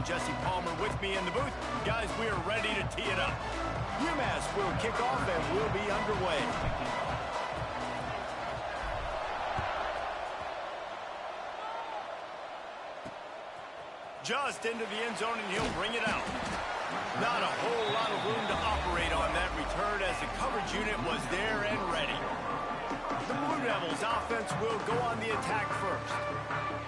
and Jesse Palmer with me in the booth. Guys, we are ready to tee it up. UMass will kick off and we'll be underway. Just into the end zone, and he'll bring it out. Not a whole lot of room to operate on that return as the coverage unit was there and ready. The Blue Devils offense will go on the attack first.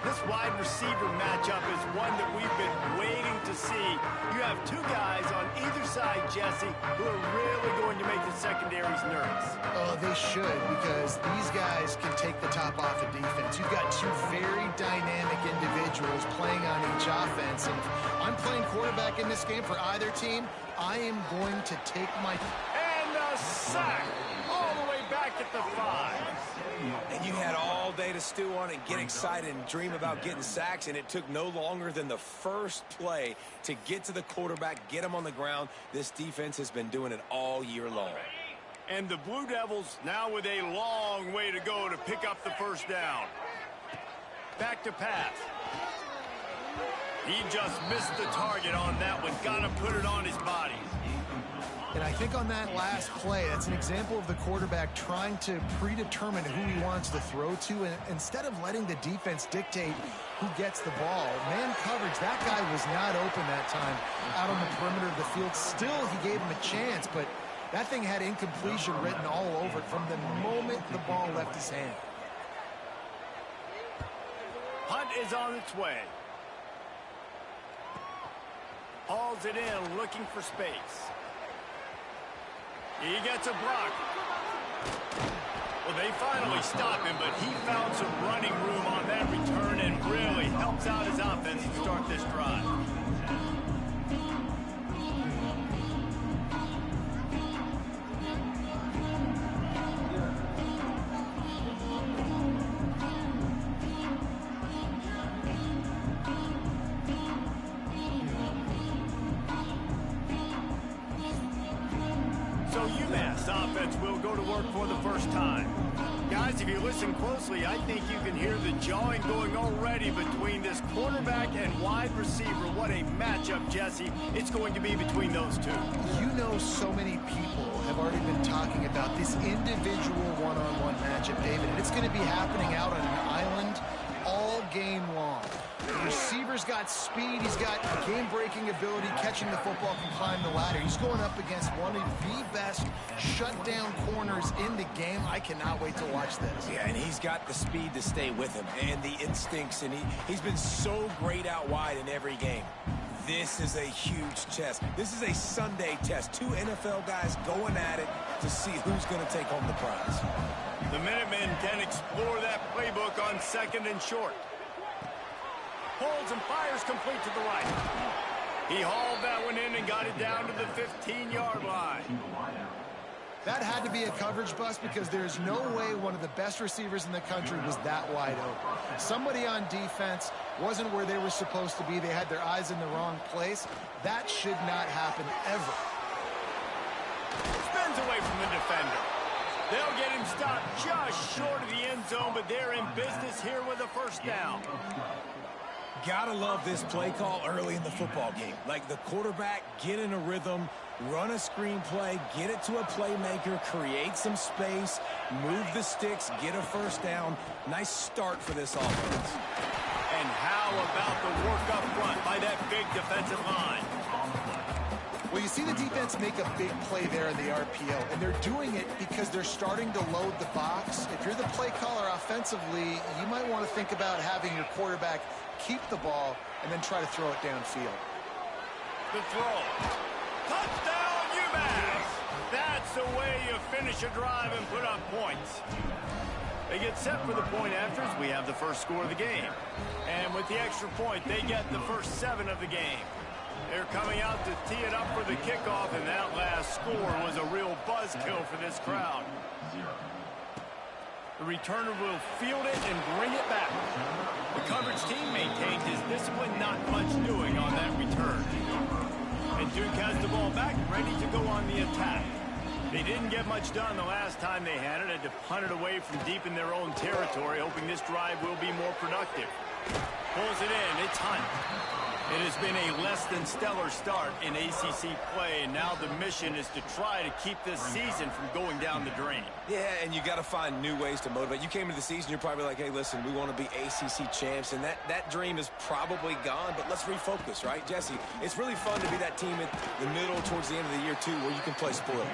This wide receiver matchup is one that we've been waiting to see. You have two guys on either side, Jesse, who are really going to make the secondaries nervous. Oh, they should, because these guys can take the top off of defense. You've got two very dynamic individuals playing on each offense. And if I'm playing quarterback in this game for either team, I am going to take my... And a sack all the way back at the 5. And you had all day to stew on it, get excited, and dream about getting sacks, and it took no longer than the first play to get to the quarterback, get him on the ground. This defense has been doing it all year long. And the Blue Devils now with a long way to go to pick up the first down. Back to pass. He just missed the target on that one. Got to put it on his body. And I think on that last play, that's an example of the quarterback trying to predetermine who he wants to throw to, and instead of letting the defense dictate who gets the ball. Man coverage, that guy was not open that time out on the perimeter of the field. Still, he gave him a chance, but that thing had incompletion written all over it from the moment the ball left his hand. Hunt is on its way. Hauls it in, looking for space. He gets a block. Well, they finally stop him, but he found some running room on that return and really helps out his offense to start this drive. So UMass offense will go to work for the first time. Guys, if you listen closely, I think you can hear the jawing going already between this quarterback and wide receiver. What a matchup, Jesse, it's going to be between those two. You know, so many people have already been talking about this individual one-on-one matchup, David, and it's going to be happening out on an island all game long. The receiver's got speed, he's got game-breaking ability, catching the football, can climb the ladder. He's going up against one of the best shutdown corners in the game. I cannot wait to watch this. Yeah, and he's got the speed to stay with him and the instincts, and he's been so great out wide in every game. This is a huge test. This is a Sunday test. Two NFL guys going at it to see who's going to take home the prize. The Minutemen can explore that playbook on second and short. Holds and fires complete to the right. He hauled that one in and got it down to the 15-yard line. That had to be a coverage bust because there's no way one of the best receivers in the country was that wide open. Somebody on defense wasn't where they were supposed to be. They had their eyes in the wrong place. That should not happen ever. Spins away from the defender. They'll get him stopped just short of the end zone, but they're in business here with a first down. Gotta love this play call early in the football game. Like the quarterback, get in a rhythm, run a screen play, get it to a playmaker, create some space, move the sticks, get a first down. Nice start for this offense. And how about the work up front by that big defensive line? Well, you see the defense make a big play there in the RPO, and they're doing it because they're starting to load the box. If you're the play caller offensively, you might want to think about having your quarterback keep the ball and then try to throw it downfield. The throw. Touchdown, UMass! That's the way you finish a drive and put up points. They get set for the point afters. We have the first score of the game. And with the extra point, they get the first 7 of the game. They're coming out to tee it up for the kickoff, and that last score was a real buzzkill for this crowd. The returner will field it and bring it back. The coverage team maintained his discipline, not much doing on that return. And Duke has the ball back, ready to go on the attack. They didn't get much done the last time they had to punt it away from deep in their own territory, hoping this drive will be more productive. Pulls it in, it's Hunt. It has been a less than stellar start in ACC play, and now the mission is to try to keep this season from going down the drain. Yeah, and you got to find new ways to motivate. You came into the season, you're probably like, hey, listen, we want to be ACC champs, and that dream is probably gone, but let's refocus, right, Jesse? It's really fun to be that team at the middle towards the end of the year, too, where you can play spoiler.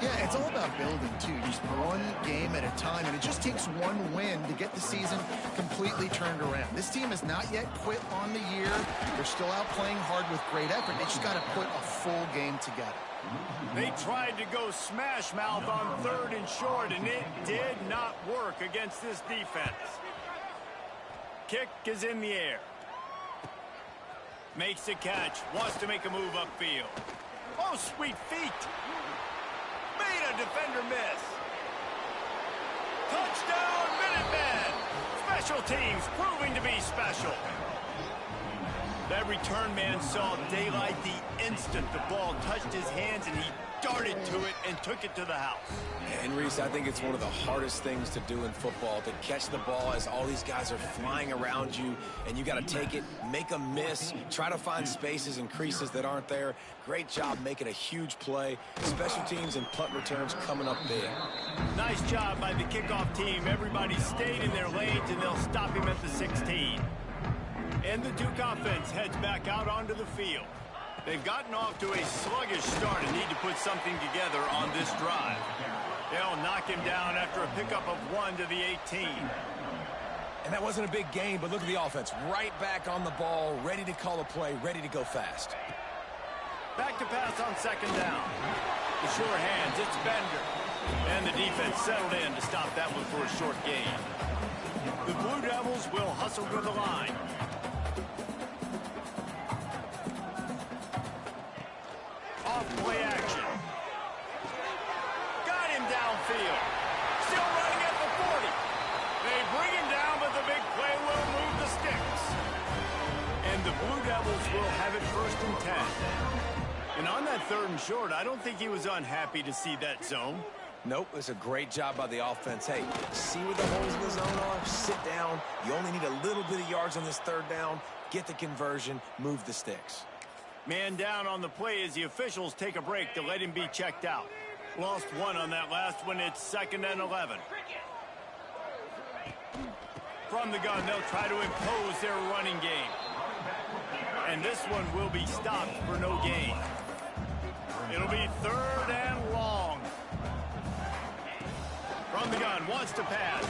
Yeah, it's all about building, too. Just one game at a time, and it just takes one win to get the season completely turned around. This team has not yet quit on the year. They're still out playing hard with great effort. They just got to put a full game together. They tried to go smash mouth on 3rd and short, and it did not work against this defense. Kick is in the air. Makes a catch. Wants to make a move upfield. Oh, sweet feet. Made a defender miss. Touchdown, Minutemen. Special teams proving to be special. That return man saw daylight the instant the ball touched his hands, and he darted to it and took it to the house. And, Reese, I think it's one of the hardest things to do in football, to catch the ball as all these guys are flying around you, and you got to take it, make a miss, try to find spaces and creases that aren't there. Great job making a huge play. Special teams and punt returns coming up big. Nice job by the kickoff team. Everybody stayed in their lanes, and they'll stop him at the 16. And the Duke offense heads back out onto the field. They've gotten off to a sluggish start and need to put something together on this drive. They'll knock him down after a pickup of 1 to the 18. And that wasn't a big gain, but look at the offense. Right back on the ball, ready to call a play, ready to go fast. Back to pass on 2nd down. The sure hands, it's Bender. And the defense settled in to stop that one for a short gain. The Blue Devils will hustle to the line. Off-play action. Got him downfield. Still running at the 40. They bring him down, but the big play will move the sticks. And the Blue Devils will have it 1st and 10. And on that 3rd and short, I don't think he was unhappy to see that zone. Nope, it's a great job by the offense. Hey, see where the holes in the zone are? Sit down. You only need a little bit of yards on this 3rd down. Get the conversion, move the sticks. Man down on the play as the officials take a break to let him be checked out. Lost 1 on that last one. It's 2nd and 11. From the gun, they'll try to impose their running game. And this one will be stopped for no gain. It'll be 3rd and long. From the gun, wants to pass.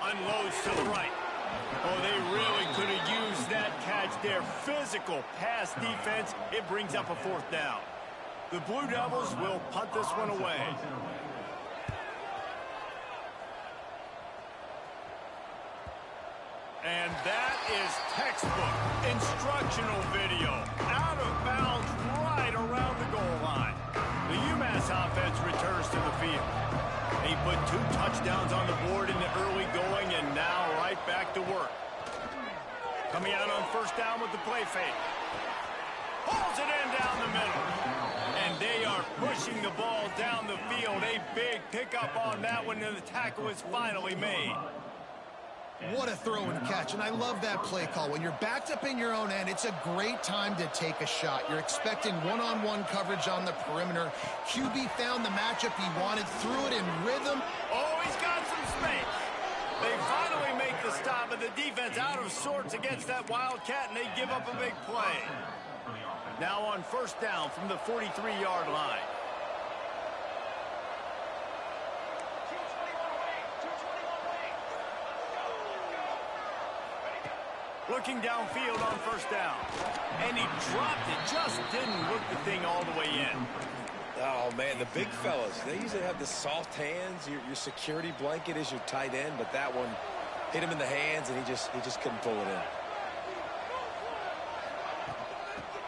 Unloads to the right. Oh, they really could have used that catch there. Physical pass defense. It brings up a 4th down. The Blue Devils will punt this one away. And that is textbook instructional video. Out of bounds right around the goal line. The UMass offense returns to the field. They put 2 touchdowns on the board in the early going, and now right back to work. Coming out on 1st down with the play fake. Pulls it in down the middle. And they are pushing the ball down the field. A big pickup on that one, and the tackle is finally made. What a throw and catch, and I love that play call. When you're backed up in your own end, it's a great time to take a shot. You're expecting one-on-one coverage on the perimeter. QB found the matchup he wanted, threw it in rhythm. Oh, he's got some space. They finally make the stop, but the defense out of sorts against that Wildcat, and they give up a big play. Now on 1st down from the 43-yard line. Looking downfield on 1st down. And he dropped it. Just didn't work the thing all the way in. Oh, man, the big fellas, they usually have the soft hands. Your security blanket is your tight end, but that one hit him in the hands, and he just couldn't pull it in.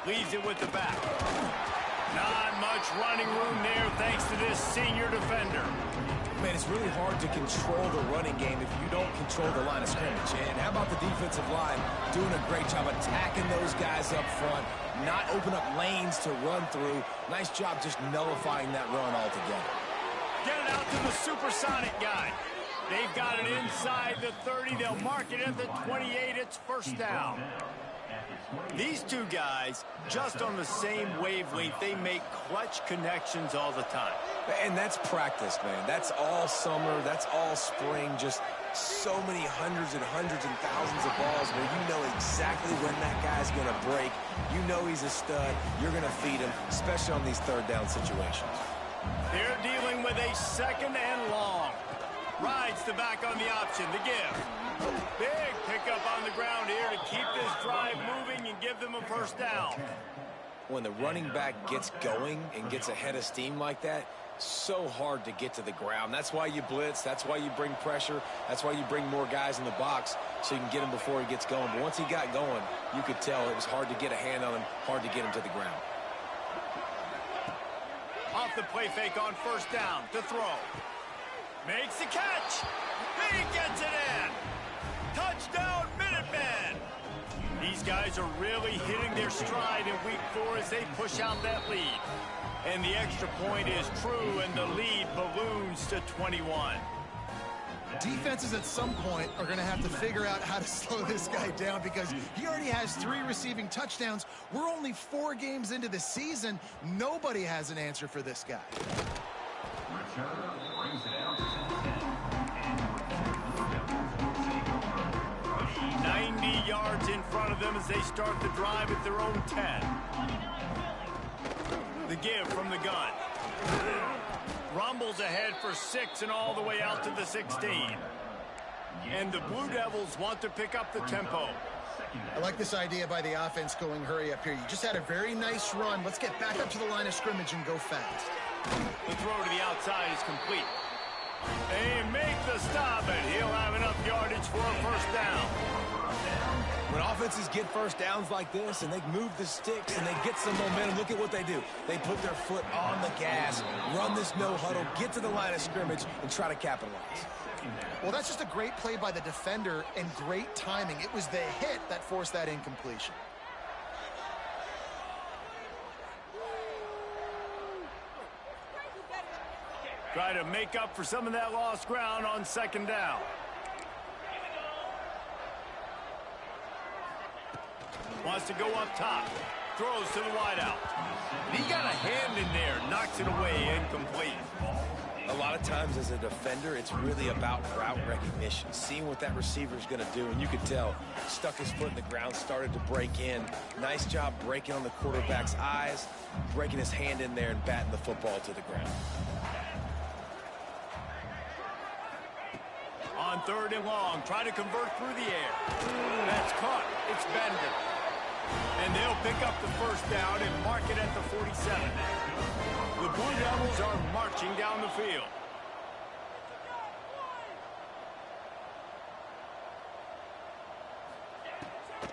Leaves it with the back. Not much running room there thanks to this senior defender. Man, it's really hard to control the running game if you don't control the line of scrimmage. And how about the defensive line doing a great job attacking those guys up front, not open up lanes to run through. Nice job just nullifying that run altogether. Get it out to the supersonic guy. They've got it inside the 30. They'll mark it at the 28. It's 1st down. These two guys, just on the same wavelength, they make clutch connections all the time. And that's practice, man. That's all summer. That's all spring. Just so many hundreds and thousands of balls where you know exactly when that guy's going to break. You know he's a stud. You're going to feed him, especially on these third down situations. They're dealing with a second and long. Rides the back on the option, the give. Big pickup on the ground here to keep this drive moving and give them a first down. When the running back gets going and gets ahead of steam like that, so hard to get to the ground. That's why you blitz. That's why you bring pressure. That's why you bring more guys in the box so you can get him before he gets going. But once he got going, you could tell it was hard to get a hand on him, hard to get him to the ground. Off the play fake on first down to throw. Makes the catch. He gets it in. Touchdown, Minutemen. These guys are really hitting their stride in week 4 as they push out that lead. And the extra point is true, and the lead balloons to 21. Defenses at some point are going to have to figure out how to slow this guy down because he already has 3 receiving touchdowns. We're only 4 games into the season. Nobody has an answer for this guy. 90 yards in front of them as they start the drive at their own 10. The give from the gun. Rumbles ahead for 6 and all the way out to the 16. And the Blue Devils want to pick up the tempo. I like this idea by the offense going hurry up here. You just had a very nice run. Let's get back up to the line of scrimmage and go fast. The throw to the outside is complete. They make the stop, and he'll have enough yardage for a first down. When offenses get first downs like this and they move the sticks and they get some momentum, look at what they do. They put their foot on the gas, run this no huddle, get to the line of scrimmage, and try to capitalize. Well, that's just a great play by the defender and great timing. It was the hit that forced that incompletion. Try to make up for some of that lost ground on second down. Wants to go up top. Throws to the wideout. He got a hand in there. Knocks it away. Incomplete. A lot of times as a defender, it's really about route recognition, seeing what that receiver is going to do. And you could tell, stuck his foot in the ground, started to break in. Nice job breaking on the quarterback's eyes, breaking his hand in there and batting the football to the ground. On third and long, try to convert through the air. That's caught. It's Bender. And they'll pick up the first down and mark it at the 47. The Blue Devils are marching down the field.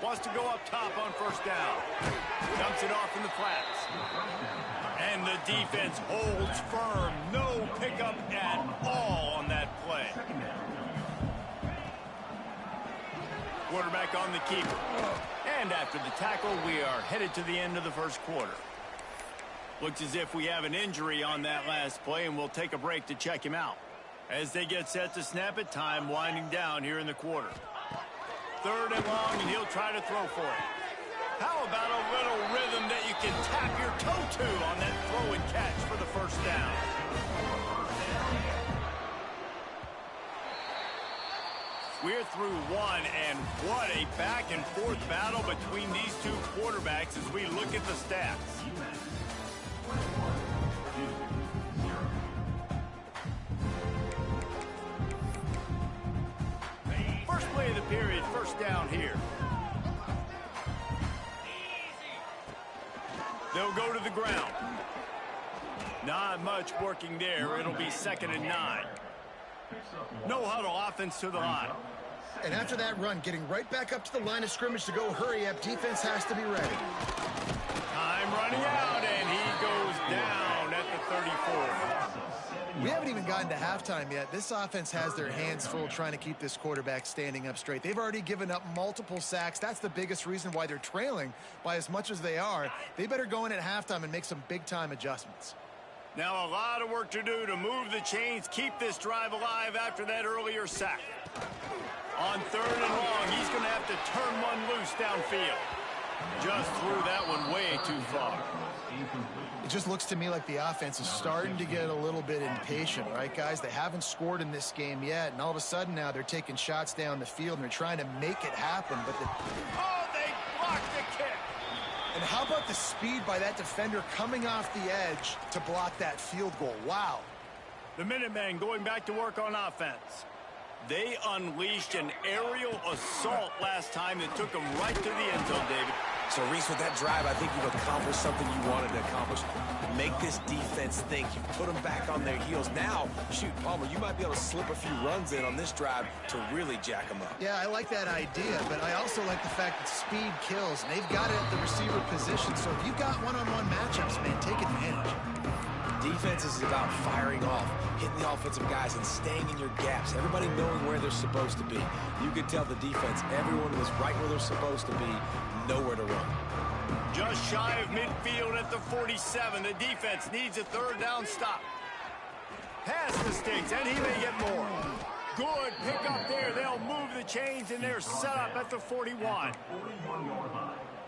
Wants to go up top on first down. Dumps it off in the flats. And the defense holds firm. No pickup at all on that play. Quarterback on the keeper. And after the tackle, we are headed to the end of the first quarter. Looks as if we have an injury on that last play, and we'll take a break to check him out. As they get set to snap it, time winding down here in the quarter. Third and long, and he'll try to throw for it. How about a little rhythm that you can tap your toe to on that throw and catch for the first down? We're through one, and what a back-and-forth battle between these two quarterbacks as we look at the stats. First play of the period, first down here. They'll go to the ground. Not much working there. It'll be 2nd and 9. No huddle, offense to the line. And after that run, getting right back up to the line of scrimmage to go hurry up, defense has to be ready. Time running out, and he goes down at the 34. We haven't even gotten to halftime yet. This offense has their hands full trying to keep this quarterback standing up straight. They've already given up multiple sacks. That's the biggest reason why they're trailing by as much as they are. They better go in at halftime and make some big-time adjustments. Now a lot of work to do to move the chains, keep this drive alive after that earlier sack. On third and long, he's going to have to turn one loose downfield. Just threw that one way too far. It just looks to me like the offense is starting to get a little bit impatient, right, guys? They haven't scored in this game yet, and all of a sudden now they're taking shots down the field, and they're trying to make it happen. But oh, they blocked the kick. And how about the speed by that defender coming off the edge to block that field goal? Wow. The Minutemen going back to work on offense. They unleashed an aerial assault last time that took them right to the end zone, David. So, Reese, with that drive, I think you've accomplished something you wanted to accomplish. Make this defense think. You put them back on their heels. Now, shoot, Palmer, you might be able to slip a few runs in on this drive to really jack them up. Yeah, I like that idea, but I also like the fact that speed kills, and they've got it at the receiver position. So if you've got one-on-one matchups, man, take advantage. Defense is about firing off, hitting the offensive guys, and staying in your gaps. Everybody knowing where they're supposed to be. You could tell the defense, everyone was right where they're supposed to be, nowhere to run. Just shy of midfield at the 47. The defense needs a third down stop. Pass the sticks, and he may get more. Good pick up there. They'll move the chains, and they're set up at the 41.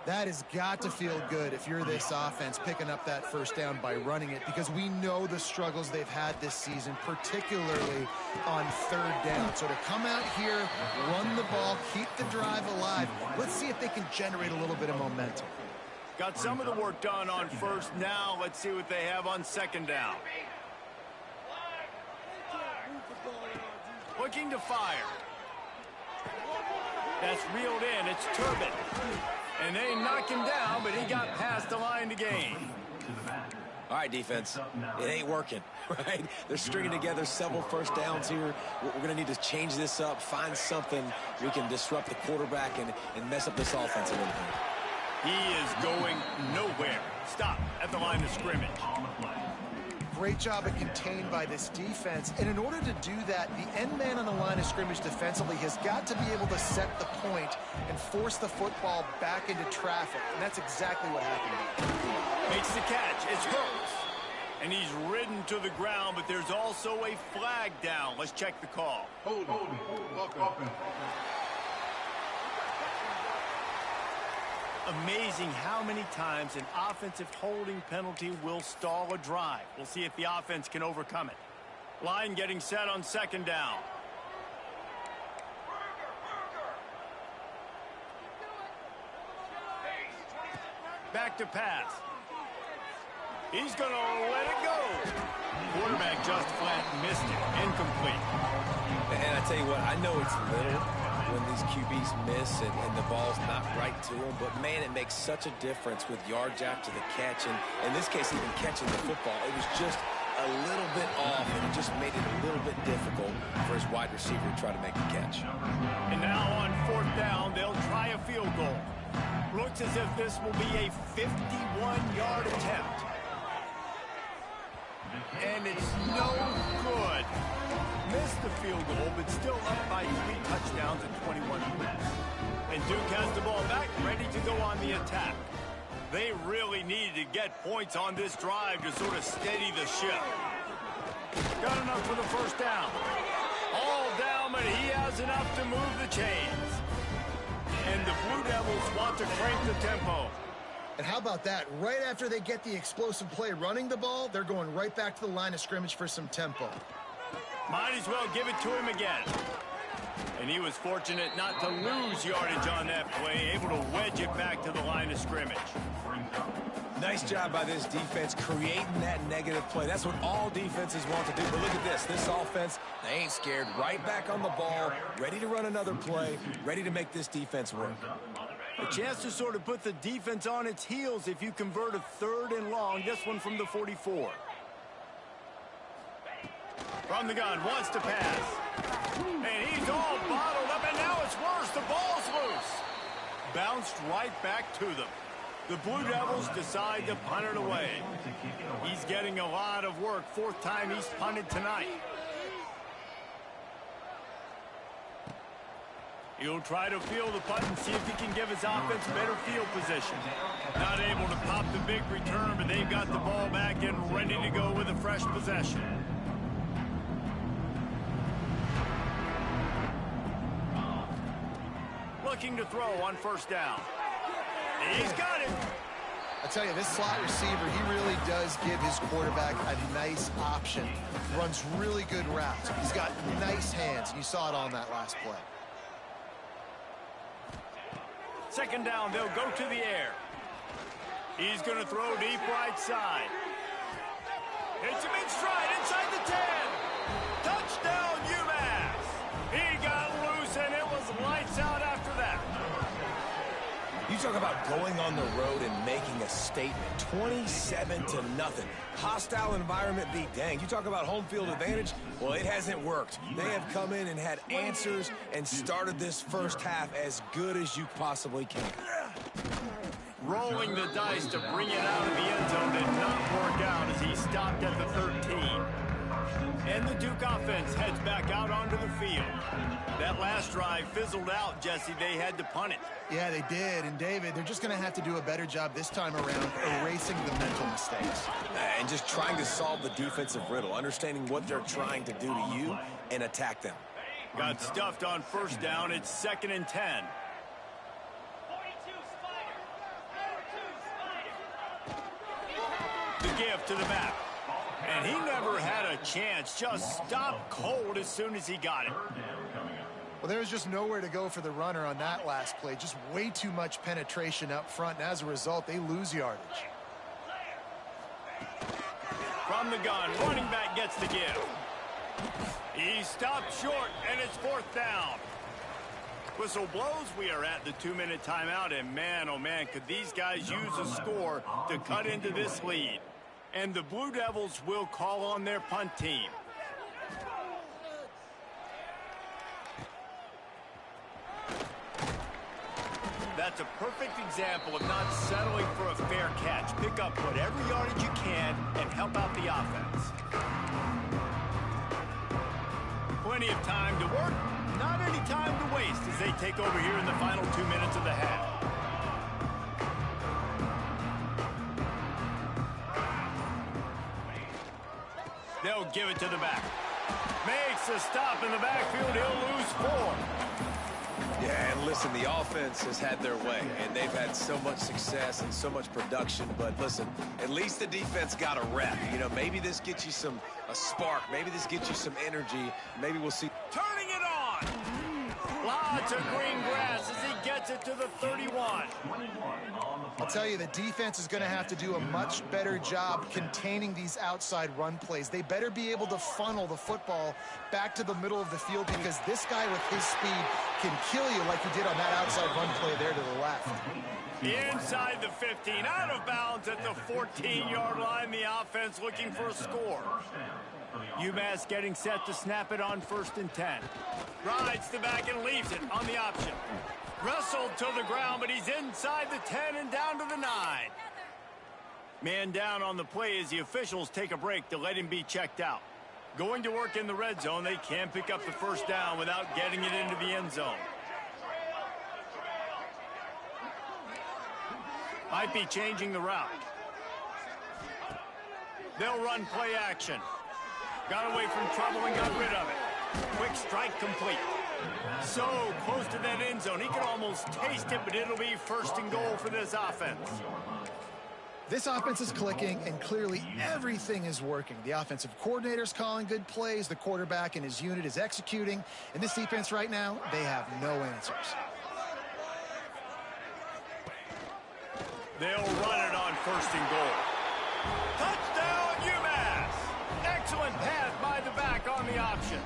That has got to feel good if you're this offense picking up that first down by running it, because we know the struggles they've had this season, particularly on third down. So to come out here, run the ball, keep the drive alive, let's see if they can generate a little bit of momentum. Got some of the work done on first. Now let's see what they have on second down. Looking to fire. That's reeled in. It's Turbin. And they knock him down, but he got past the line to gain. All right, defense, it ain't working, right? They're stringing together several first downs here. We're going to need to change this up, find something we can disrupt the quarterback and mess up this offense a little bit. He is going nowhere. Stop at the line of scrimmage. Great job of contained by this defense. And in order to do that, the end man on the line of scrimmage defensively has got to be able to set the point and force the football back into traffic. And that's exactly what happened. Makes the catch. It's Hurts. And he's ridden to the ground, but there's also a flag down. Let's check the call. Hold. Welcome. Amazing how many times an offensive holding penalty will stall a drive. We'll see if the offense can overcome it. Line getting set on second down. Back to pass. He's going to let it go. Quarterback just flat missed it. Incomplete. And I tell you what, I know it's little when these QBs miss and the ball's not right to them, but man, it makes such a difference with yards after the catch, and in this case, even catching the football. It was just a little bit off, and it just made it a little bit difficult for his wide receiver to try to make the catch. And now on fourth down, they'll try a field goal. Looks as if this will be a 51-yard attempt. And it's no good. Missed the field goal, but still up by 3 touchdowns and 21 points. And Duke has the ball back, ready to go on the attack. They really needed to get points on this drive to sort of steady the ship. Got enough for the first down. All down, but he has enough to move the chains. And the Blue Devils want to crank the tempo. And how about that? Right after they get the explosive play running the ball, they're going right back to the line of scrimmage for some tempo. Might as well give it to him again. And he was fortunate not to lose yardage on that play, able to wedge it back to the line of scrimmage. Nice job by this defense creating that negative play. That's what all defenses want to do. But look at this. This offense, they ain't scared. Right back on the ball, ready to run another play, ready to make this defense work. A chance to sort of put the defense on its heels if you convert a third and long. This one from the 44. From the gun, wants to pass. And he's all bottled up, and now it's worse. The ball's loose. Bounced right back to them. The Blue Devils decide to punt it away. He's getting a lot of work. 4th time he's punted tonight. He'll try to field the punt and see if he can give his offense better field position. Not able to pop the big return, but they've got the ball back and ready to go with a fresh possession. Looking to throw on first down. He's got it. I tell you, this slot receiver, he really does give his quarterback a nice option. Runs really good routes. He's got nice hands, and you saw it on that last play. Second down, they'll go to the air. He's going to throw deep right side. Hits him in stride inside the 10. Touchdown, UMass. He got loose, and it was lights out after that. You talk about going on the road and making a statement. 27-0. Hostile environment be danged. You talk about home field advantage. Well, it hasn't worked. They have come in and had answers and started this first half as good as you possibly can. Rolling the dice to bring it out of the end zone did not work out as he stopped at the 13. And the Duke offense heads back out onto the field. That last drive fizzled out, Jesse. They had to punt it. Yeah, they did. And, David, they're just going to have to do a better job this time around erasing the mental mistakes. And just trying to solve the defensive riddle, understanding what they're trying to do to you and attack them. Got stuffed on first down. It's 2nd and 10. The give to the back. And he never had a chance. Just stopped cold as soon as he got it. Well, there was just nowhere to go for the runner on that last play. Just way too much penetration up front. And as a result, they lose yardage. From the gun, running back gets the give. He stopped short, and it's 4th down. Whistle blows. We are at the 2-minute timeout. And man, oh man, could these guys use a score to cut into this lead. And the Blue Devils will call on their punt team. That's a perfect example of not settling for a fair catch. Pick up whatever yardage you can and help out the offense. Plenty of time to work, not any time to waste as they take over here in the final 2 minutes of the half. They'll give it to the back. Makes a stop in the backfield. He'll lose 4. Yeah, and listen, the offense has had their way, and they've had so much success and so much production. But listen, at least the defense got a rep. You know, maybe this gets you a spark. Maybe this gets you some energy. Maybe we'll see. Turning it on. Lots of green grass as he gets it to the 31. I'll tell you, the defense is going to have to do a much better job containing these outside run plays. They better be able to funnel the football back to the middle of the field because this guy with his speed can kill you like he did on that outside run play there to the left. Inside the 15, out of bounds at the 14-yard line. The offense looking for a score. UMass getting set to snap it on 1st and 10. Rides the back and leaves it on the option. Wrestled to the ground, but he's inside the 10 and down to the 9. Man down on the play as the officials take a break to let him be checked out. Going to work in the red zone, they can't pick up the first down without getting it into the end zone. Might be changing the route. They'll run play action. Got away from trouble and got rid of it. Quick strike complete. So close to that end zone. He can almost taste it, but it'll be 1st and goal for this offense. This offense is clicking, and clearly everything is working. The offensive coordinator's calling good plays. The quarterback and his unit is executing. And this defense right now, they have no answers. They'll run it on 1st and goal. Touchdown, UMass! Excellent pass by the back on the option.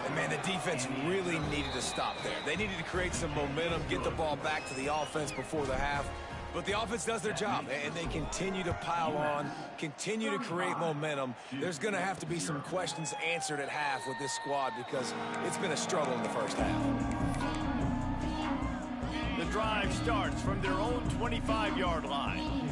And man, the defense really needed to stop there. They needed to create some momentum, get the ball back to the offense before the half. But the offense does their job, and they continue to pile on, continue to create momentum. There's going to have to be some questions answered at half with this squad because it's been a struggle in the first half. The drive starts from their own 25-yard line.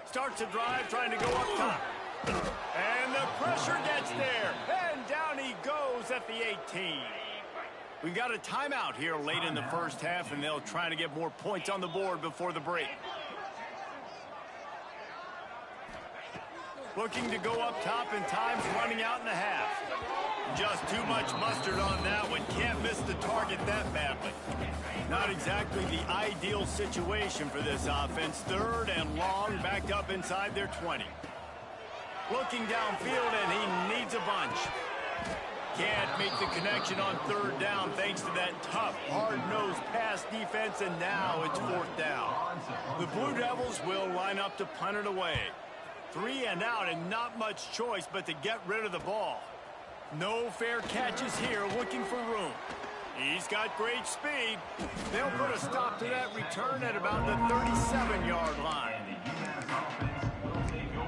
Starts a drive trying to go up top. And the pressure gets there. And down he goes at the 18. We've got a timeout here late in the first half, and they'll try to get more points on the board before the break. Looking to go up top, and time's running out in the half. Just too much mustard on that one. Can't miss the target that badly. Not exactly the ideal situation for this offense. 3rd and long, backed up inside their 20. Looking downfield, and he needs a bunch. Can't make the connection on 3rd down thanks to that tough, hard-nosed pass defense, and now it's 4th down. The Blue Devils will line up to punt it away. 3 and out, and not much choice but to get rid of the ball. No fair catches here, looking for room. He's got great speed. They'll put a stop to that return at about the 37-yard line.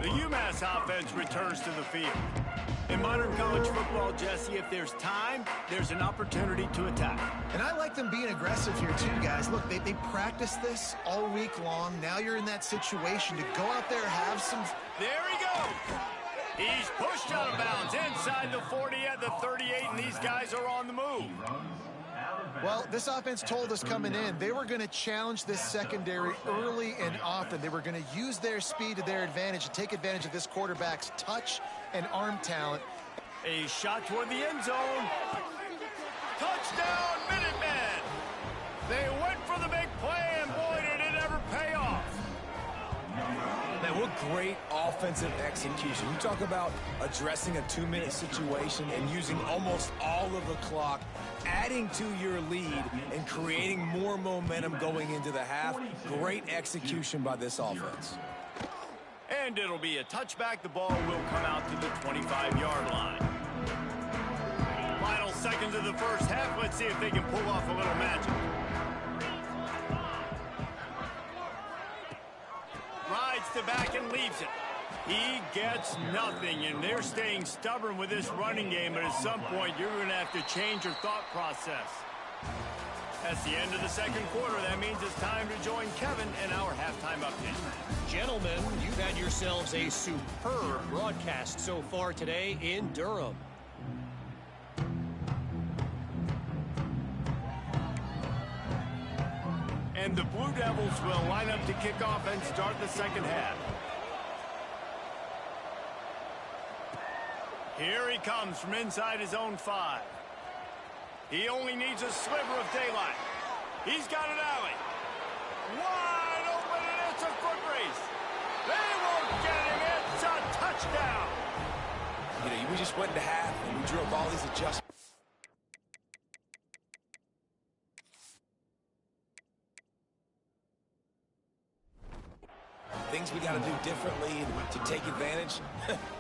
The UMass offense returns to the field. In modern college football, Jesse, if there's time, there's an opportunity to attack. And I like them being aggressive here too, guys. Look, they practice this all week long. Now you're in that situation to go out there, have some... There he goes! He's pushed out of bounds inside the 40 at the 38, and these guys are on the move. Well, this offense told us coming in they were going to challenge this secondary early and often. They were going to use their speed to their advantage and take advantage of this quarterback's touch and arm talent. A shot toward the end zone. Touchdown, Minutemen! They went for the big play, and boy, did it ever pay off. Man, what great offensive execution. You talk about addressing a 2-minute situation and using almost all of the clock, adding to your lead and creating more momentum going into the half. Great execution by this offense. And it'll be a touchback. The ball will come out to the 25-yard line. Final seconds of the first half. Let's see if they can pull off a little magic. Rides to back and leaves it. He gets nothing, and they're staying stubborn with this running game, but at some point you're going to have to change your thought process. That's the end of the second quarter. That means it's time to join Kevin in our halftime update. Gentlemen, you've had yourselves a superb broadcast so far today in Durham. And the Blue Devils will line up to kick off and start the second half. Here he comes from inside his own 5. He only needs a sliver of daylight. He's got an alley. Wide open, and it's a foot race. They won't get him. It's a touchdown. You know, we just went to half, and we drew up all these adjustments. Things we got to do differently to take advantage.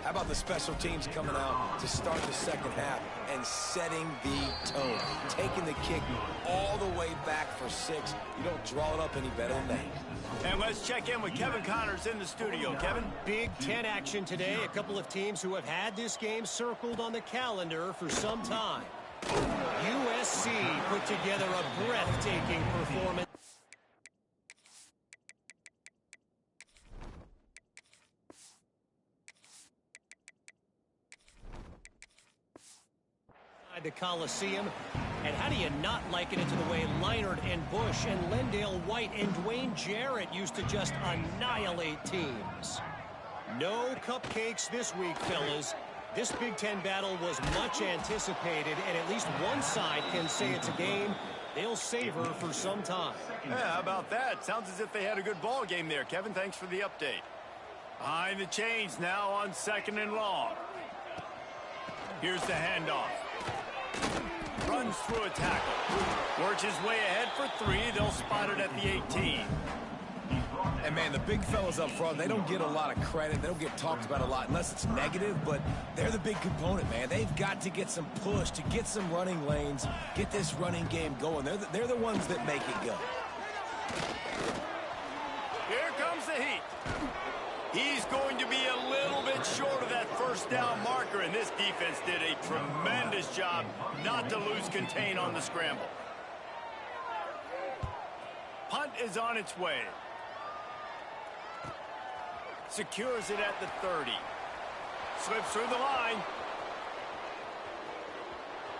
How about the special teams coming out to start the second half and setting the tone, taking the kick all the way back for 6. You don't draw it up any better than that. And let's check in with Kevin Connors in the studio. Kevin? Big Ten action today. A couple of teams who have had this game circled on the calendar for some time. USC put together a breathtaking performance. The Coliseum, and how do you not liken it to the way Leinart and Bush and Lendale White and Dwayne Jarrett used to just annihilate teams? No cupcakes this week, fellas. This Big Ten battle was much anticipated, and at least one side can say it's a game they'll savor for some time. Yeah, how about that? Sounds as if they had a good ball game there, Kevin. Thanks for the update. Behind the chains now on 2nd and long. Here's the handoff. Runs through a tackle. Works his way ahead for 3. They'll spot it at the 18. And, man, the big fellas up front, they don't get a lot of credit. They don't get talked about a lot unless it's negative, but they're the big component, man. They've got to get some push, to get some running lanes, get this running game going. They're the ones that make it go. Here comes the heat. He's going to be a little bit short of that first down marker, and this defense did a tremendous job not to lose contain on the scramble. Punt is on its way. Secures it at the 30. Slips through the line.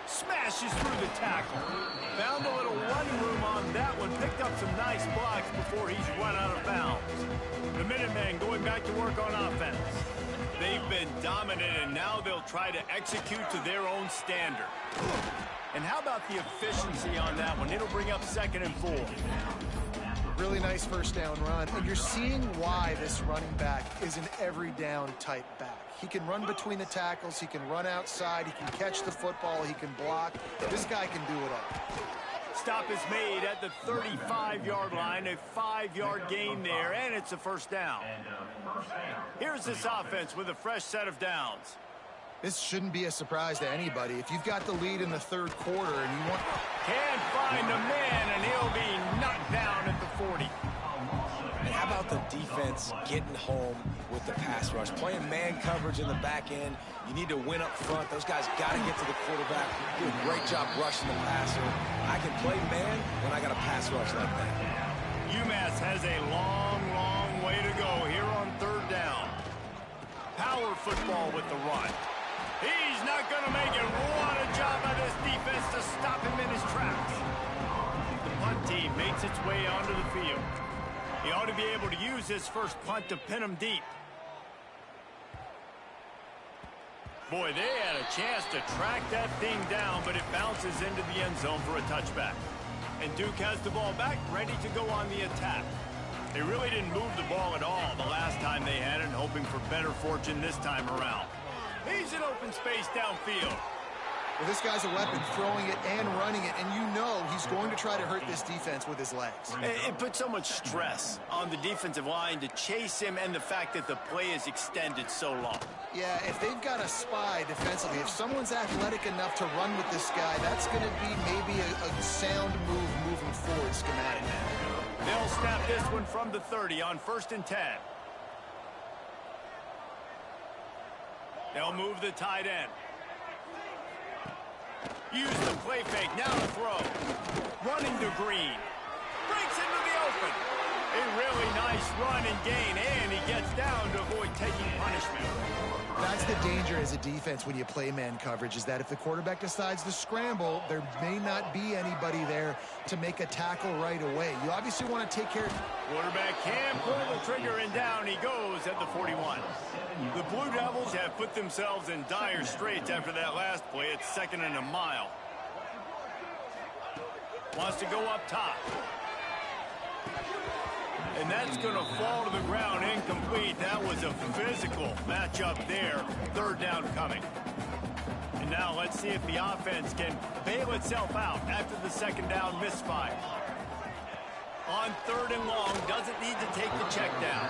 Smashes through the tackle. Found a little running room on that one. Picked up some nice blocks before he's run out of bounds. The Minutemen going back to work on offense. They've been dominant, and now they'll try to execute to their own standard. And how about the efficiency on that one? It'll bring up 2nd and 4. Really nice first down run. And you're seeing why this running back is an every down type back. He can run between the tackles. He can run outside. He can catch the football. He can block. This guy can do it all. Stop is made at the 35-yard line, a 5-yard gain there, and it's a first down. Here's this offense with a fresh set of downs. This shouldn't be a surprise to anybody. If you've got the lead in the 3rd quarter and you want... Can't find the man, and he'll be knocked down at the 40. And how about the defense getting home with the pass rush? Playing man coverage in the back end. You need to win up front. Those guys got to get to the quarterback. Do a great job rushing the passer. I can play man when I got a pass rush like that. UMass has a long, long way to go here on 3rd down. Power football with the run. He's not going to make it. What a job by this defense to stop him in his tracks. The punt team makes its way onto the field. He ought to be able to use his first punt to pin him deep. Boy, they had a chance to track that thing down, but it bounces into the end zone for a touchback. And Duke has the ball back, ready to go on the attack. They really didn't move the ball at all the last time they had it, hoping for better fortune this time around. He's in open space downfield. Well, this guy's a weapon, throwing it and running it, and you know he's going to try to hurt this defense with his legs. It puts so much stress on the defensive line to chase him, and the fact that the play is extended so long. Yeah, if they've got a spy defensively, if someone's athletic enough to run with this guy, that's going to be maybe a sound move moving forward schematic. They'll snap this one from the 30 on 1st and 10. They'll move the tight end. Use the play fake, now to throw. Running to Green. Breaks into the open. A really nice run and gain, and he gets down to avoid taking punishment. That's the danger as a defense when you play man coverage, is that if the quarterback decides to scramble, there may not be anybody there to make a tackle right away. You obviously want to take care of... Quarterback can pull the trigger, and down he goes at the 41. The Blue Devils have put themselves in dire straits after that last play. It's 2nd and a mile. Wants to go up top. And that's going to fall to the ground incomplete. That was a physical matchup there. 3rd down coming. And now let's see if the offense can bail itself out after the 2nd down misfire. On 3rd and long, doesn't need to take the check down.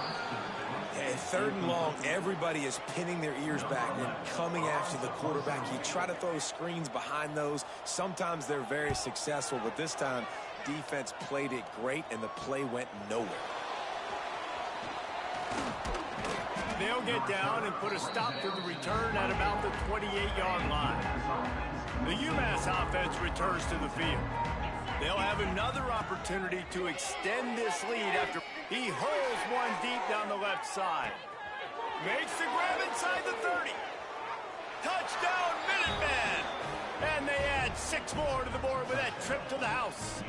And 3rd and long, everybody is pinning their ears back and coming after the quarterback. You try to throw screens behind those. Sometimes they're very successful, but this time, defense played it great, and the play went nowhere. They'll get down and put a stop to the return at about the 28-yard line. The UMass offense returns to the field. They'll have another opportunity to extend this lead after he hurls one deep down the left side. Makes the grab inside the 30. Touchdown, Minutemen! And they add 6 more to the board with that trip to the house.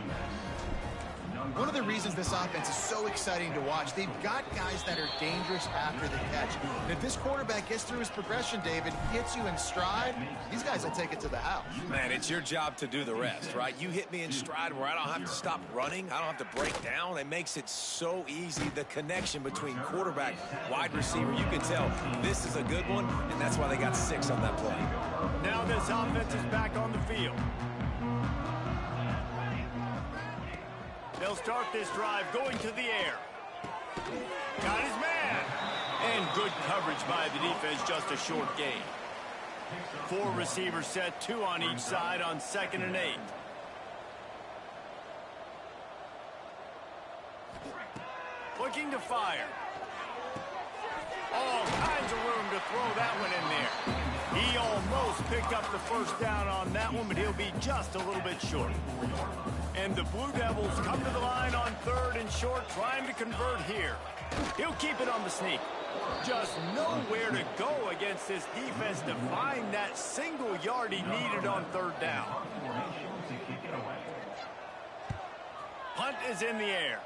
One of the reasons this offense is so exciting to watch, they've got guys that are dangerous after the catch. And if this quarterback gets through his progression, David, gets you in stride, these guys will take it to the house. Man, it's your job to do the rest, right? You hit me in stride where I don't have to stop running. I don't have to break down. It makes it so easy. The connection between quarterback, wide receiver, you can tell this is a good one, and that's why they got 6 on that play. Now this offense is back on the field. They'll start this drive going to the air. Got his man. And good coverage by the defense, just a short gain. 4 receivers set, 2 on each side on 2nd and 8. Looking to fire. All kinds of room to throw that one in there. He almost picked up the first down on that one, but he'll be just a little bit short. And the Blue Devils come to the line on 3rd and short, trying to convert here. He'll keep it on the sneak. Just nowhere to go against this defense to find that single yard he needed on 3rd down. Punt is in the air.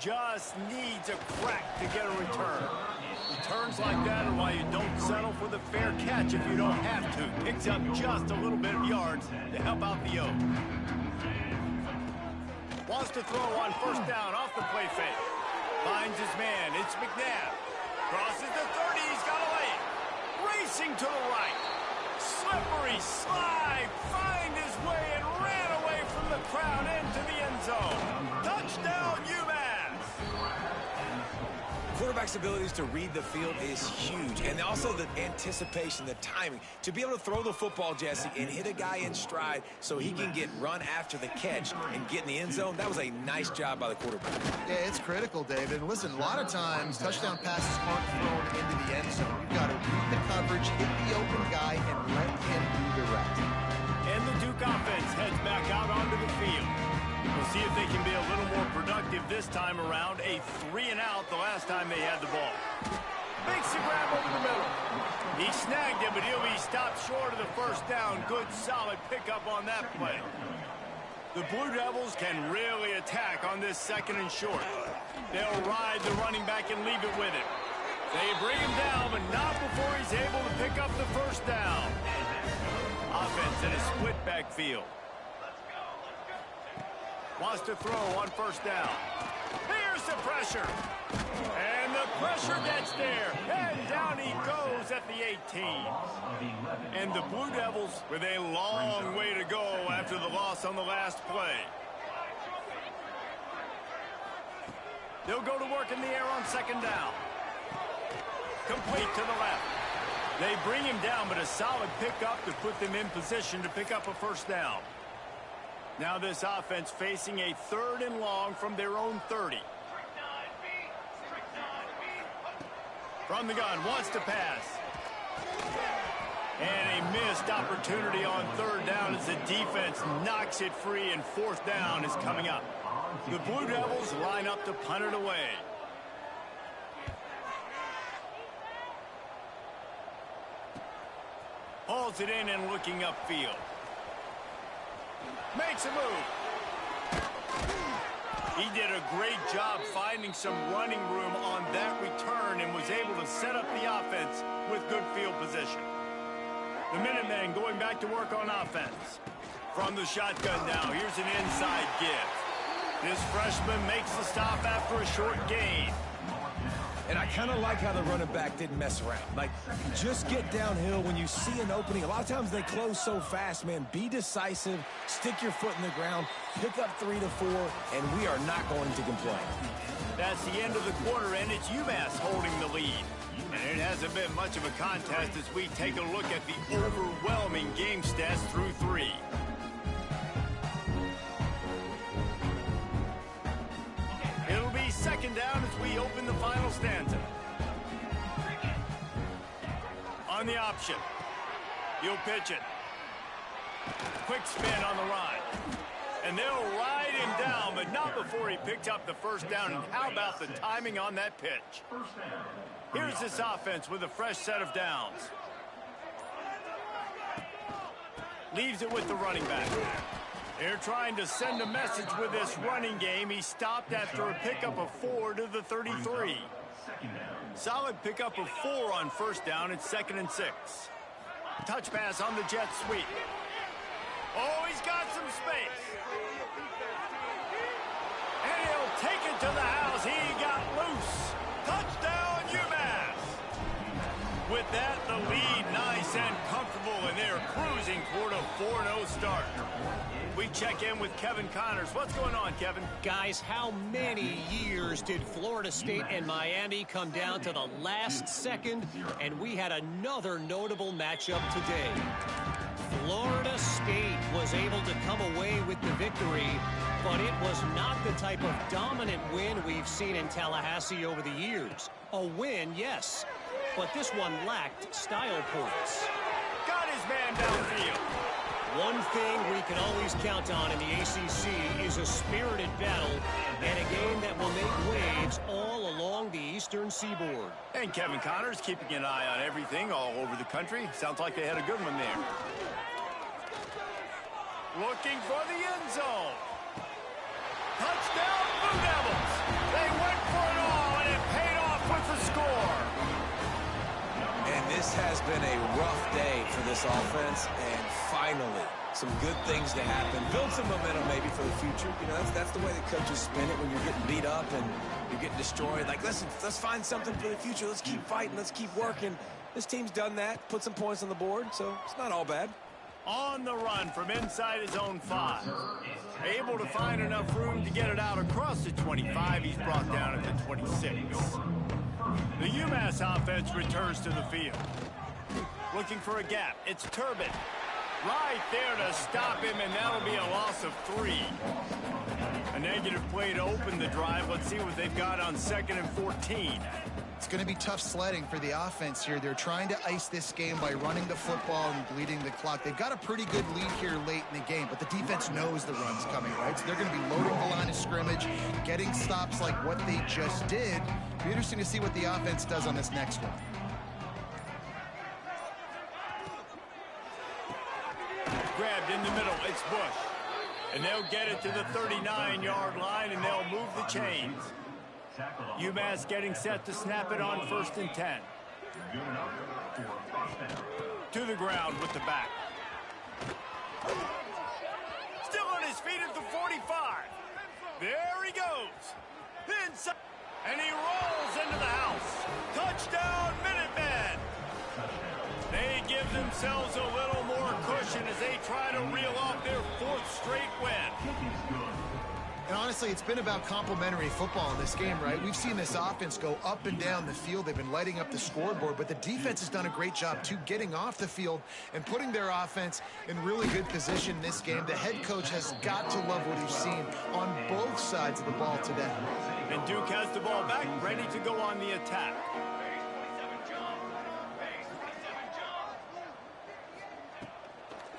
just needs a crack to get a return. Returns like that are why you don't settle for the fair catch if you don't have to. Picks up just a little bit of yards to help out the Oak. Wants to throw on first down off the play fake. Finds his man. It's McNabb. Crosses the 30. He's got a lane. Racing to the right. Slippery slide. Find his way and ran away from the crowd into the end zone. Touchdown, UMass. Quarterback's abilities to read the field is huge, and also the anticipation, the timing. To be able to throw the football, Jesse, and hit a guy in stride so he can get run after the catch and get in the end zone, that was a nice job by the quarterback. Yeah, it's critical, David. And listen, a lot of times touchdown passes aren't thrown into the end zone. You've got to read the coverage, hit the open guy, and let him do the rest. And the Duke offense heads back out onto the field. We'll see if they can be a little more productive this time around. A 3-and-out the last time they had the ball. Makes the grab over the middle. He snagged it, but he'll be stopped short of the first down. Good, solid pickup on that play. The Blue Devils can really attack on this second and short. They'll ride the running back and leave it with him. They bring him down, but not before he's able to pick up the first down. Offense in a split backfield. Wants to throw on first down. Here's the pressure. And the pressure gets there. And down he goes at the 18. And the Blue Devils with a long way to go after the loss on the last play. They'll go to work in the air on second down. Complete to the left. They bring him down, but a solid pickup to put them in position to pick up a first down. Now this offense facing a 3rd and long from their own 30. From the gun, wants to pass. And a missed opportunity on 3rd down as the defense knocks it free, and 4th down is coming up. The Blue Devils line up to punt it away. Hauls it in and looking upfield. Makes a move. He did a great job finding some running room on that return and was able to set up the offense with good field position. The Minutemen going back to work on offense. From the shotgun now, here's an inside give. This freshman makes the stop after a short gain. And I kind of like how the running back didn't mess around. Like, just get downhill when you see an opening. A lot of times they close so fast, man. Be decisive, stick your foot in the ground, pick up 3 to 4, and we are not going to complain. That's the end of the quarter, and it's UMass holding the lead. And it hasn't been much of a contest as we take a look at the overwhelming game stats through 3. It'll be second down as we open the final stanza. On the option. He'll pitch it. Quick spin on the ride. And they'll ride him down, but not before he picked up the first down. And how about the timing on that pitch? Here's this offense with a fresh set of downs. Leaves it with the running back. They're trying to send a message with this running game. He stopped after a pickup of 4 to the 33. Solid pickup of 4 on first down. It's 2nd and 6. Touch pass on the jet sweep. Oh, he's got some space. And he'll take it to the house. He got loose. Touchdown, UMass. With that, the lead nice and comfortable, and they're cruising toward a 4-0 start. We check in with Kevin Connors. What's going on, Kevin? Guys, how many years did Florida State and Miami come down to the last second, and we had another notable matchup today? Florida State was able to come away with the victory, but it was not the type of dominant win we've seen in Tallahassee over the years. A win, yes, but this one lacked style points. Got his man downfield. One thing we can always count on in the ACC is a spirited battle and a game that will make waves all along the Eastern Seaboard. And Kevin Connors keeping an eye on everything all over the country. Sounds like they had a good one there. Looking for the end zone. Touchdown, Blue Devils. They for it all, and it paid off with the score. And this has been a rough day for this offense, and finally, some good things to happen. Build some momentum maybe for the future. You know, that's the way the coaches spin it when you're getting beat up and you're getting destroyed. Like, listen, let's find something for the future. Let's keep fighting. Let's keep working. This team's done that, put some points on the board, so it's not all bad. On the run from inside his own 5. Able to find enough room to get it out across the 25. He's brought down at the 26. The UMass offense returns to the field. Looking for a gap. It's Turbin. Right there to stop him, and that'll be a loss of 3. A negative play to open the drive. Let's see what they've got on 2nd and 14. It's going to be tough sledding for the offense here. They're trying to ice this game by running the football and bleeding the clock. They've got a pretty good lead here late in the game, but the defense knows the run's coming, right? So they're going to be loading the line of scrimmage, getting stops like what they just did. It'll be interesting to see what the offense does on this next one. Grabbed in the middle. It's Bush. And they'll get it to the 39-yard line, and they'll move the chains. UMass getting set to snap it on 1st and 10. To the ground with the back. Still on his feet at the 45. There he goes. Inside. And he rolls into the house. Touchdown, Minutemen. They give themselves a little more cushion as they try to reel off their 4th straight win. And honestly, it's been about complementary football in this game, right? We've seen this offense go up and down the field. They've been lighting up the scoreboard, but the defense has done a great job, too, getting off the field and putting their offense in really good position in this game. The head coach has got to love what he's seen on both sides of the ball today. And Duke has the ball back, ready to go on the attack.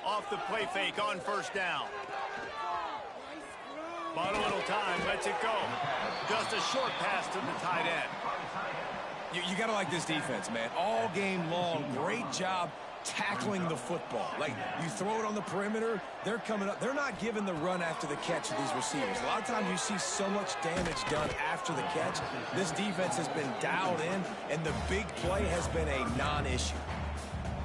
Off the play fake on 1st down. Bought a little time, lets it go. Just a short pass to the tight end. You got to like this defense, man. All game long, great job tackling the football. Like, you throw it on the perimeter, they're coming up. They're not giving the run after the catch to these receivers. A lot of times you see so much damage done after the catch. This defense has been dialed in, and the big play has been a non-issue.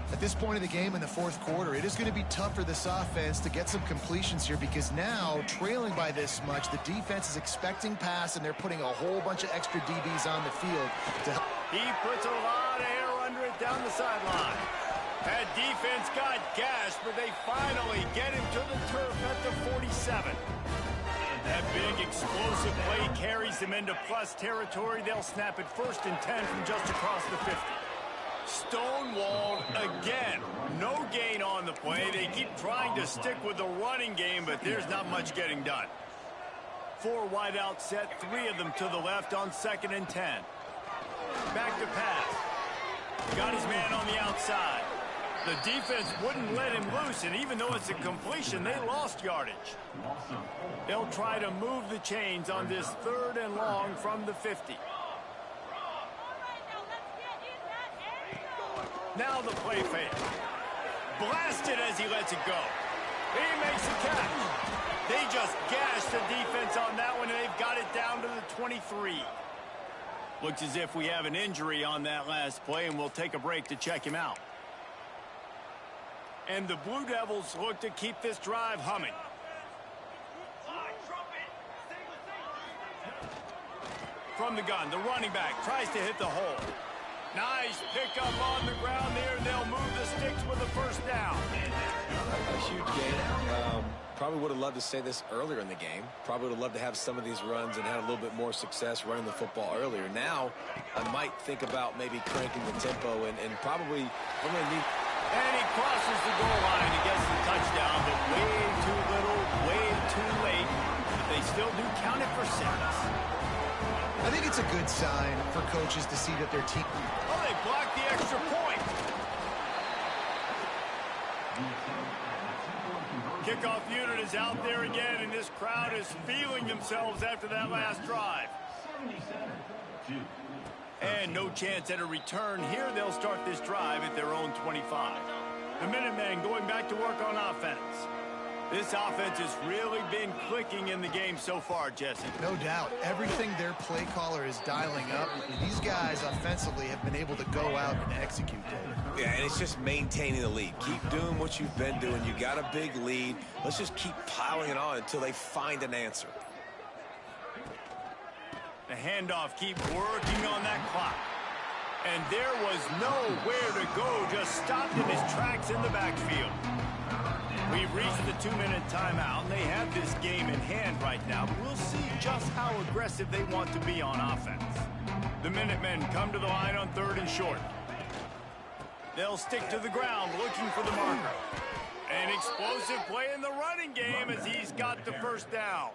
At this point of the game in the 4th quarter, it is going to be tough for this offense to get some completions here because now, trailing by this much, the defense is expecting pass, and they're putting a whole bunch of extra DBs on the field to help. He puts a lot of air under it down the sideline. That defense got gashed, but they finally get him to the turf at the 47. That big explosive play carries them into plus territory. They'll snap it 1st and 10 from just across the 50. Stonewalled again. No gain on the play. They keep trying to stick with the running game, but there's not much getting done. 4 wide out set, 3 of them to the left on 2nd and 10. Back to pass. Got his man on the outside. The defense wouldn't let him loose, and even though it's a completion, they lost yardage. They'll try to move the chains on this 3rd and long from the 50. Now the play fake. Blasted as he lets it go. He makes a catch. They just gashed the defense on that one, and they've got it down to the 23. Looks as if we have an injury on that last play, and we'll take a break to check him out. And the Blue Devils look to keep this drive humming. From the gun, the running back tries to hit the hole. Nice pickup on the ground there. They'll move the sticks with a 1st down. A huge game. Probably would have loved to say this earlier in the game. Probably would have loved to have some of these runs and had a little bit more success running the football earlier. Now, I might think about maybe cranking the tempo and probably need. And he crosses the goal line and gets the touchdown, but way too little, way too late. But they still do count it for 6. I think it's a good sign for coaches to see that their team. Oh, they blocked the extra point. Kickoff unit is out there again, and this crowd is feeling themselves after that last drive. And no chance at a return here. They'll start this drive at their own 25. The Minutemen going back to work on offense. This offense has really been clicking in the game so far, Jesse. No doubt. Everything their play caller is dialing up, these guys offensively have been able to go out and execute, Dave. Yeah, and it's just maintaining the lead. Keep doing what you've been doing. You got a big lead. Let's just keep piling it on until they find an answer. The handoff keeps working on that clock. And there was nowhere to go, just stopped in his tracks in the backfield. We've reached the 2-minute timeout, and they have this game in hand right now, but we'll see just how aggressive they want to be on offense. The Minutemen come to the line on 3rd and short. They'll stick to the ground looking for the marker. An explosive play in the running game as he's got the first down.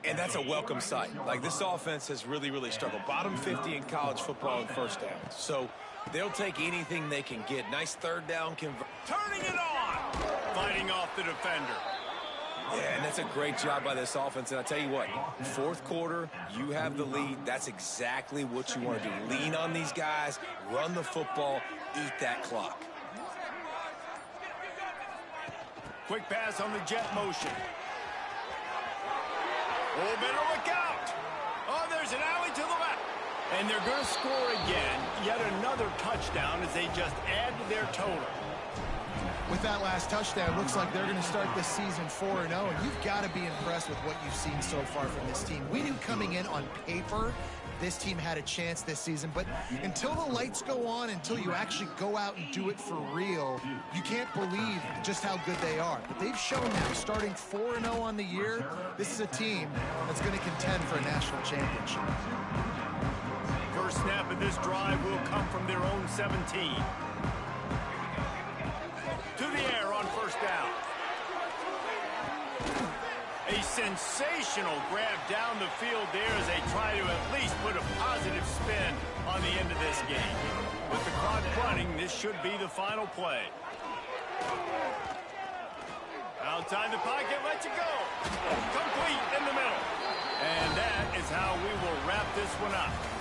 And that's a welcome sight. Like, this offense has really struggled. Bottom 50 in college football in first downs. So they'll take anything they can get. Nice 3rd down convert. Turning it on. Fighting off the defender. Yeah, and that's a great job by this offense. And I tell you what, 4th quarter, you have the lead. That's exactly what you want to do. Lean on these guys, run the football, eat that clock. Quick pass on the jet motion. Oh, better look out. Oh, there's an alley to the left. And they're going to score again. Yet another touchdown as they just add to their total. With that last touchdown, looks like they're going to start this season 4-0, and you've got to be impressed with what you've seen so far from this team. We knew coming in on paper this team had a chance this season, but until the lights go on, until you actually go out and do it for real, you can't believe just how good they are. But they've shown now, starting 4-0 on the year, this is a team that's going to contend for a national championship. First snap of this drive will come from their own 17. To the air on first down. A sensational grab down the field there as they try to at least put a positive spin on the end of this game. With the clock running, this should be the final play. Outside the pocket, lets it go. Complete in the middle. And that is how we will wrap this one up.